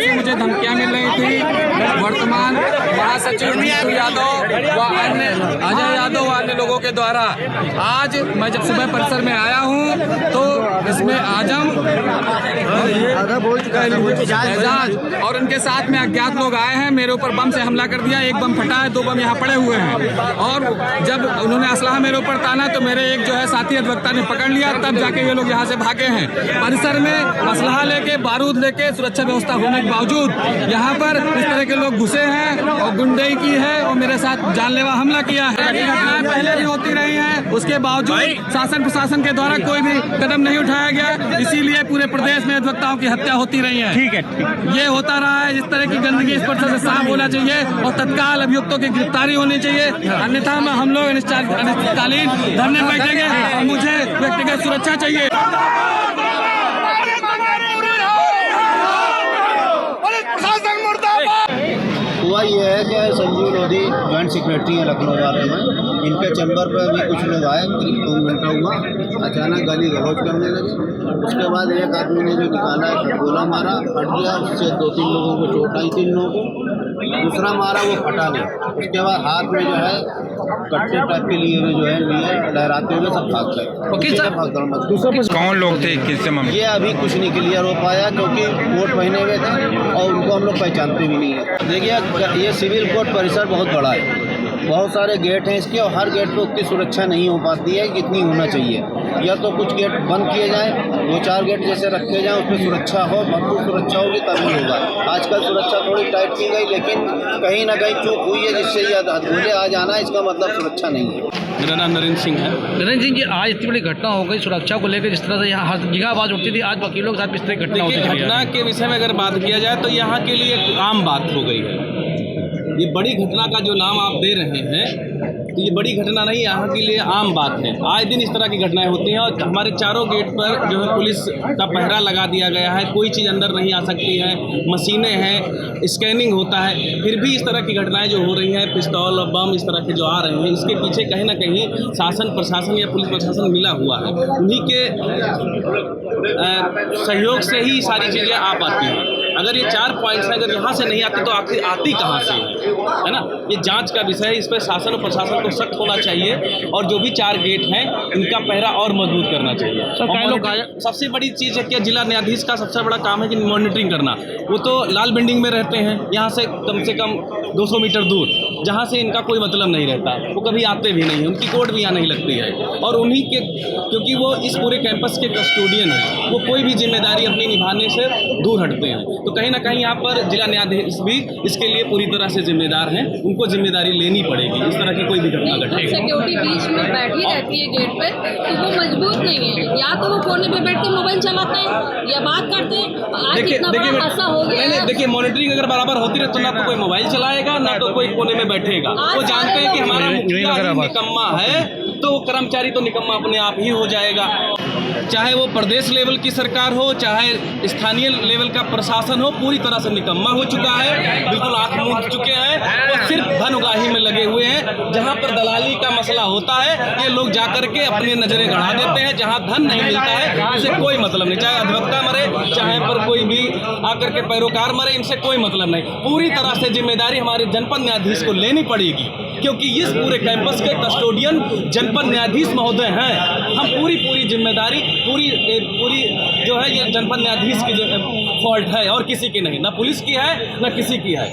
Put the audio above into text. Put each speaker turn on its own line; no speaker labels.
से मुझे धमकियां मिल रही थी। वर्तमान महासचिव नीतू यादव व अन्य अजय यादव व अन्य लोगों के द्वारा आज मैं जब सुबह परिसर में आया हूं तो इसमें आजम एजाज और उनके साथ में अज्ञात लोग आए हैं, मेरे ऊपर बम से हमला कर दिया। एक बम फटा है, 2 बम यहाँ पड़े हुए हैं और जब उन्होंने असलाह मेरे ऊपर ताना तो मेरे एक जो है साथी अधिवक्ता ने पकड़ लिया, तब जाके ये लोग यहाँ से भागे हैं। परिसर में असलाह लेके, बारूद लेके, सुरक्षा व्यवस्था होने के बावजूद यहाँ पर इस तरह के लोग घुसे हैं और गुंडई की है और मेरे साथ जानलेवा हमला किया है। घटनाएं पहले भी होती रही हैं, उसके बावजूद शासन प्रशासन के द्वारा कोई भी कदम नहीं उठाया गया, इसीलिए पूरे प्रदेश में अधिवक्ताओं की हत्या होती रही है। ठीक है, ये होता रहा है। इस तरह की गंदगी इस पर से साफ होना चाहिए और तत्काल अभियुक्तों की गिरफ्तारी होनी चाहिए, अन्यथा हम लोग अनिश्चितकालीन धरने बैठेंगे। मुझे व्यक्तिगत सुरक्षा चाहिए।
हुआ ये है कि संजीव लोधी जॉइंट सेक्रेटरी हैं लखनऊ वाले में, इनके चैम्बर पर भी कुछ लोग आए, करीब 2 घंटा हुआ, अचानक गाली गलौज करने लगे। उसके बाद एक आदमी ने जो निकाला है गोला मारा, फट गया, उससे 2-3 लोगों को चोट आई, 3 लोगों को। दूसरा मारा, वो फटा नहीं। उसके बाद हाथ में जो है कट्टे टाइप के लिए जो है लहराते हुए सब भाग गए।
कौन लोग थे, किससे मामले?
ये अभी कुछ नहीं क्लियर हो पाया क्योंकि कोट पहने हुए थे और उनको हम लोग पहचानते भी नहीं है। देखिए, ये सिविल कोर्ट परिसर बहुत बड़ा है, बहुत सारे गेट हैं इसके और हर गेट पे उतनी सुरक्षा नहीं हो पाती है जितनी होना चाहिए। या तो कुछ गेट बंद किए जाएं, 2-4 गेट जैसे रखे जाएं, उसमें सुरक्षा हो, भरपूर सुरक्षा होगी तभी होगा। आजकल सुरक्षा थोड़ी टाइट की गई, लेकिन कहीं ना कहीं चूक हुई है जिससे ये अधूरे आ जाना, इसका मतलब सुरक्षा नहीं है।
मेरा नाम नरेंद्र सिंह है।
नरेंद्र सिंह जी, आज इतनी बड़ी घटना हो गई सुरक्षा को लेकर, जिस तरह से यहाँ हर जगह आवाज़ उठती थी, आज वकीलों के साथ इस तरह की घटना होती है।
घटना के विषय में अगर बात किया जाए तो यहाँ के लिए आम बात हो गई है। ये बड़ी घटना का जो नाम आप दे रहे हैं तो ये बड़ी घटना नहीं, यहाँ के लिए आम बात है। आए दिन इस तरह की घटनाएं होती हैं और हमारे चारों गेट पर जो है पुलिस का पहरा लगा दिया गया है, कोई चीज़ अंदर नहीं आ सकती है, मशीनें हैं, स्कैनिंग होता है, फिर भी इस तरह की घटनाएं जो हो रही हैं, पिस्तौल और बम इस तरह के जो आ रहे हैं, इसके पीछे कहीं ना कहीं शासन प्रशासन या पुलिस प्रशासन मिला हुआ है। उन्हीं के सहयोग से ही सारी चीज़ें आ पाती हैं। अगर ये 4 पॉइंट्स हैं, अगर यहाँ से नहीं आती तो आखिर आती कहाँ से है ना? ये जांच का विषय है, इस पर शासन और प्रशासन को सख्त होना चाहिए और जो भी 4 गेट हैं इनका पहरा और मजबूत करना चाहिए। सबसे बड़ी चीज़ है कि जिला न्यायाधीश का सबसे बड़ा काम है कि मॉनिटरिंग करना। वो तो लाल बिल्डिंग में रहते हैं, यहाँ से कम 200 मीटर दूर, जहाँ से इनका कोई मतलब नहीं रहता, वो कभी आते भी नहीं हैं, उनकी कोर्ट भी यहाँ नहीं लगती है और उन्हीं के, क्योंकि वो इस पूरे कैंपस के कस्टोडियन हैं, वो कोई भी जिम्मेदारी अपनी निभाने से दूर हटते हैं। तो कहीं ना कहीं यहाँ पर जिला न्यायाधीश भी इसके लिए पूरी तरह से जिम्मेदार हैं, उनको जिम्मेदारी लेनी पड़ेगी इस तरह की कोई भी घटना घटे।
सिक्योरिटी बीच में बैठी रहती है गेट पर, तो वो मजबूत नहीं है, या तो वो कोने पे बैठ के मोबाइल चलाते हैं या बात करते हैं। आज इतना बड़ा हादसा हो गया है।
देखिए, मॉनिटरिंग अगर बराबर होती रहे तो ना तो कोई मोबाइल चलाएगा, ना तो कोई कोने में बैठेगा। वो जानते हैं कि हमारा मुखिया निकम्मा है तो कर्मचारी तो निकम्मा अपने आप ही हो जाएगा। चाहे वो प्रदेश लेवल की सरकार हो, चाहे स्थानीय लेवल का प्रशासन हो, पूरी तरह से निकम्मा हो चुका है, बिल्कुल आंख मूंद चुके हैं और सिर्फ धन उगाही में लगे हुए हैं। जहां पर दलाली का मसला होता है, ये लोग जाकर के अपनी नजरें गड़ा देते हैं। जहां धन नहीं मिलता है उसे कोई मतलब नहीं, चाहे अधिवक्ता मरे, चाहे पर कोई भी आकर के पैरोकार मरे, इनसे कोई मतलब नहीं। पूरी तरह से जिम्मेदारी हमारे जनपद न्यायाधीश को लेनी पड़ेगी, क्योंकि इस पूरे कैंपस के कस्टोडियन जनपद न्यायाधीश महोदय हैं। हम पूरी जिम्मेदारी पूरी जो है ये जनपद न्यायाधीश की फॉल्ट है और किसी की नहीं, ना पुलिस की है ना किसी की है।